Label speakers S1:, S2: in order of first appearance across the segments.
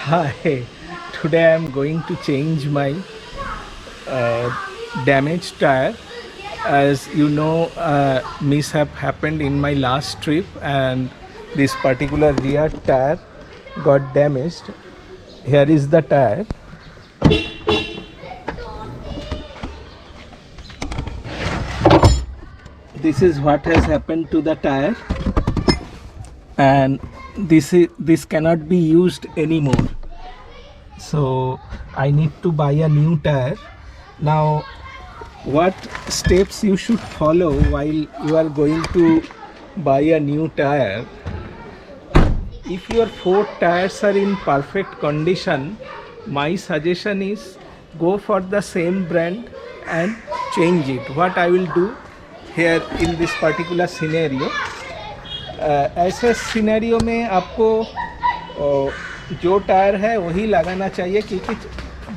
S1: Hi, today I am going to change my damaged tire. As you know, mishap happened in my last trip, and this particular rear tire got damaged. Here is the tire. This is what has happened to the tire, and this cannot be used anymore. So I need to buy a new tire. Now, what steps you should follow while you are going to buy a new tire? If your four tires are in perfect condition, my suggestion is go for the same brand and change it. What I will do here in this particular scenario, ऐसे scenario में आपको जो tyre है वही लगाना चाहिए, क्योंकि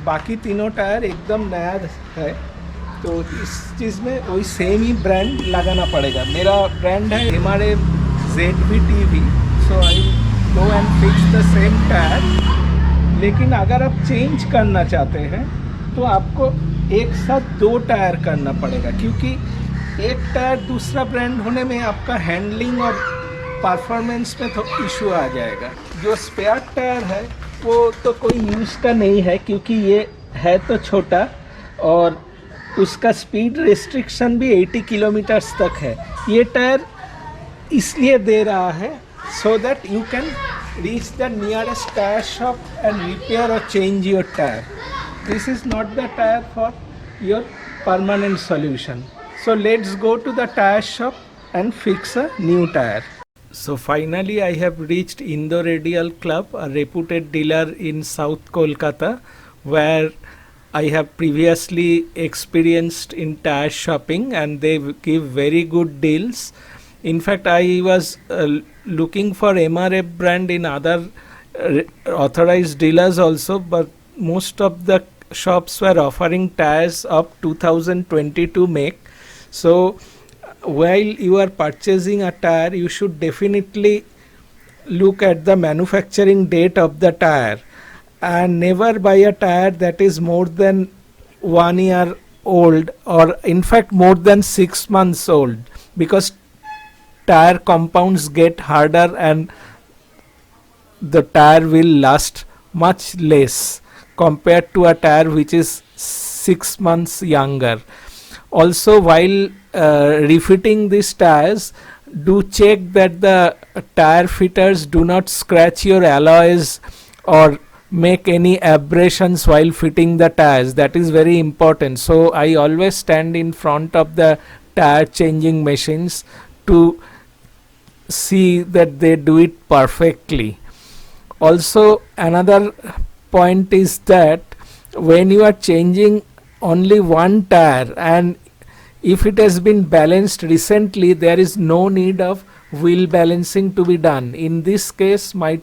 S1: बाकी तीनों टायर एकदम नया है, तो इस चीज़ में वही सेम ही ब्रांड लगाना पड़ेगा. मेरा ब्रांड है MRF ZV-TV, so I go and fix the same tyre. लेकिन अगर आप चेंज करना चाहते हैं तो आपको एक साथ दो टायर करना पड़ेगा, क्योंकि एक टायर दूसरा ब्रांड होने में आपका हैंडलिंग और परफॉर्मेंस में तो इशू आ जाएगा. जो स्पेयर टायर है वो तो कोई यूज़ का नहीं है, क्योंकि ये है तो छोटा और उसका स्पीड रिस्ट्रिक्शन भी 80 किलोमीटर्स तक है. ये टायर इसलिए दे रहा है so that you can reach the nearest tyre shop and repair और change your tyre. This is not the tyre for your permanent solution. So let's go to the tire shop and fix a new tire. So finally I have reached Indo-Radial Club, a reputed dealer in South Kolkata, where I have previously experienced in tire shopping, and they give very good deals. In fact, I was looking for MRF brand in other authorized dealers also, but most of the shops were offering tires of 2022 make. So while you are purchasing a tire, you should definitely look at the manufacturing date of the tire, and never buy a tire that is more than 1 year old, or in fact more than 6 months old, because tire compounds get harder and the tire will last much less compared to a tire which is 6 months younger. Also, while refitting these tires, do check that the tire fitters do not scratch your alloys or make any abrasions while fitting the tires. That is very important. So I always stand in front of the tire changing machines to see that they do it perfectly. Also, another point is that when you are changing only one tire, and if it has been balanced recently, there is no need of wheel balancing to be done. In this case, my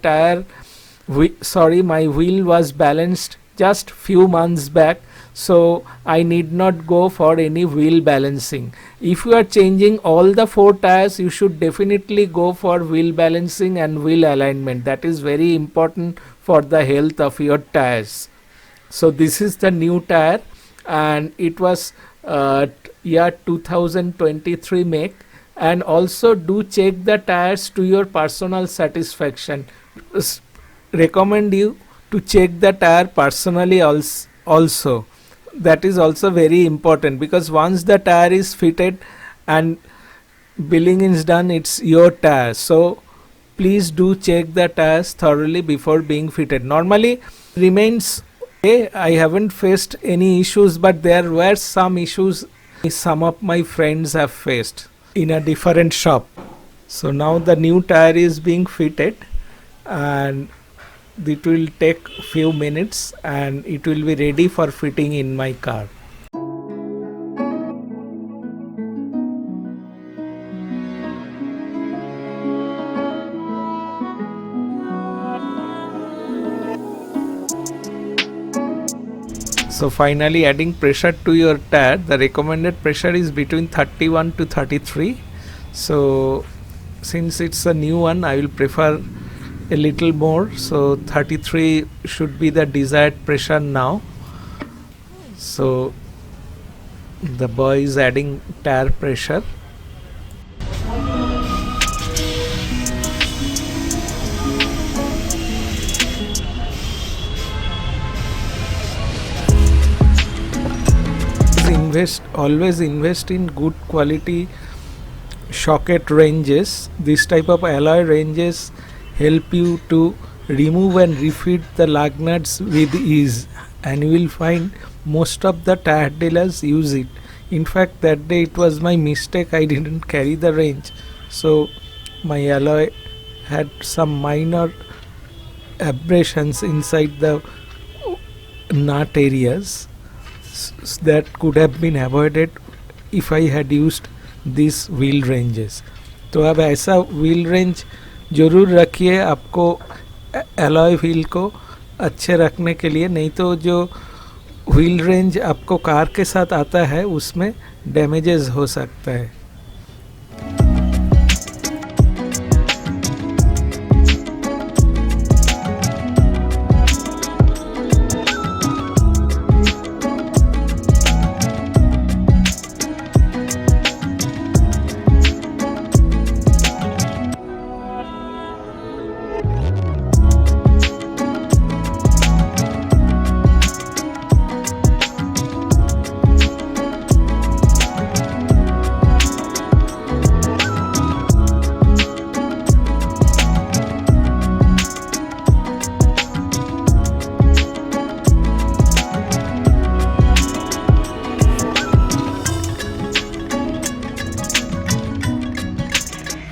S1: wheel was balanced just few months back, so I need not go for any wheel balancing. If you are changing all the four tires, you should definitely go for wheel balancing and wheel alignment. That is very important for the health of your tires. So this is the new tire, and it was year 2023 make. And also do check the tires to your personal satisfaction. Recommend you to check the tire personally also. That is also very important, because once the tire is fitted and billing is done, it's your tire. So please do check the tires thoroughly before being fitted. Normally remains okay. I haven't faced any issues, but there were some issues some of my friends have faced in a different shop. So now the new tire is being fitted, and it will take few minutes and it will be ready for fitting in my car. So finally, adding pressure to your tire, the recommended pressure is between 31 to 33. So since it's a new one, I will prefer a little more, so 33 should be the desired pressure now. So the boy is adding tire pressure. Always invest in good quality shocket ranges. This type of alloy ranges help you to remove and refit the lug nuts with ease, and you will find most of the tire dealers use it. In fact, that day it was my mistake, I didn't carry the range, so my alloy had some minor abrasions inside the nut areas that could have been avoided if I had used these wheel ranges. तो अब ऐसा wheel range ज़रूर रखिए आपको alloy wheel को अच्छे रखने के लिए, नहीं तो जो व्हील रेंज आपको कार के साथ आता है उसमें डैमेजेस हो सकता है.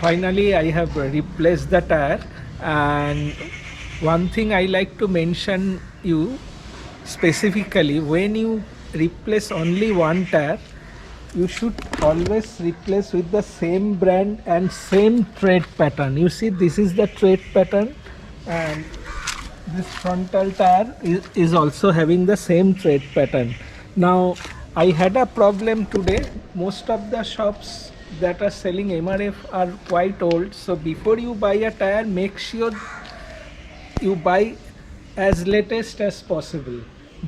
S1: Finally, I have replaced the tire, and one thing I like to mention you specifically, when you replace only one tire, you should always replace with the same brand and same tread pattern. You see, this is the tread pattern, and this frontal tire is also having the same tread pattern. Now, I had a problem today. Most of the shops that are selling MRF are quite old, so before you buy a tire, make sure you buy as latest as possible.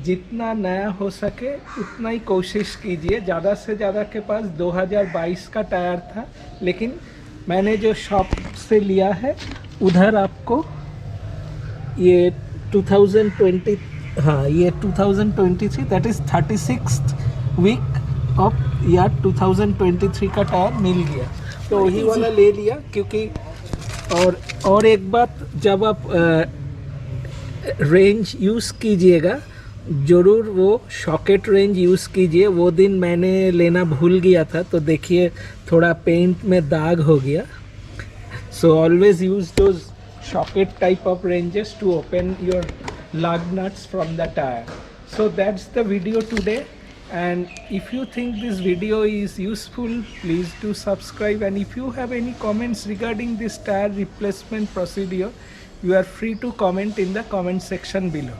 S1: जितना नया हो सके उतना ही कोशिश कीजिए. ज़्यादा से ज़्यादा के पास 2022 का टायर था, लेकिन मैंने जो शॉप से लिया है उधर आपको ये 2020 हाँ ये 2023 that is 36th week of या 2023 का टायर मिल गया, तो वही वाला ले लिया. क्योंकि और एक बात, जब आप रेंज यूज़ कीजिएगा ज़रूर वो शॉकेट रेंज यूज़ कीजिए. वो दिन मैंने लेना भूल गया था, तो देखिए थोड़ा पेंट में दाग हो गया. So always use those socket type of wrenches to open your lug nuts from the tire. So that's the video today, and if you think this video is useful, please do subscribe, and if you have any comments regarding this tire replacement procedure, you are free to comment in the comment section below.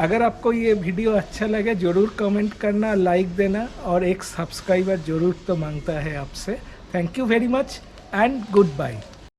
S1: अगर आपको ये video अच्छा लगे ज़रूर comment करना, like देना, और एक सब्सक्राइबर ज़रूर तो मांगता है आपसे. Thank you very much and good bye.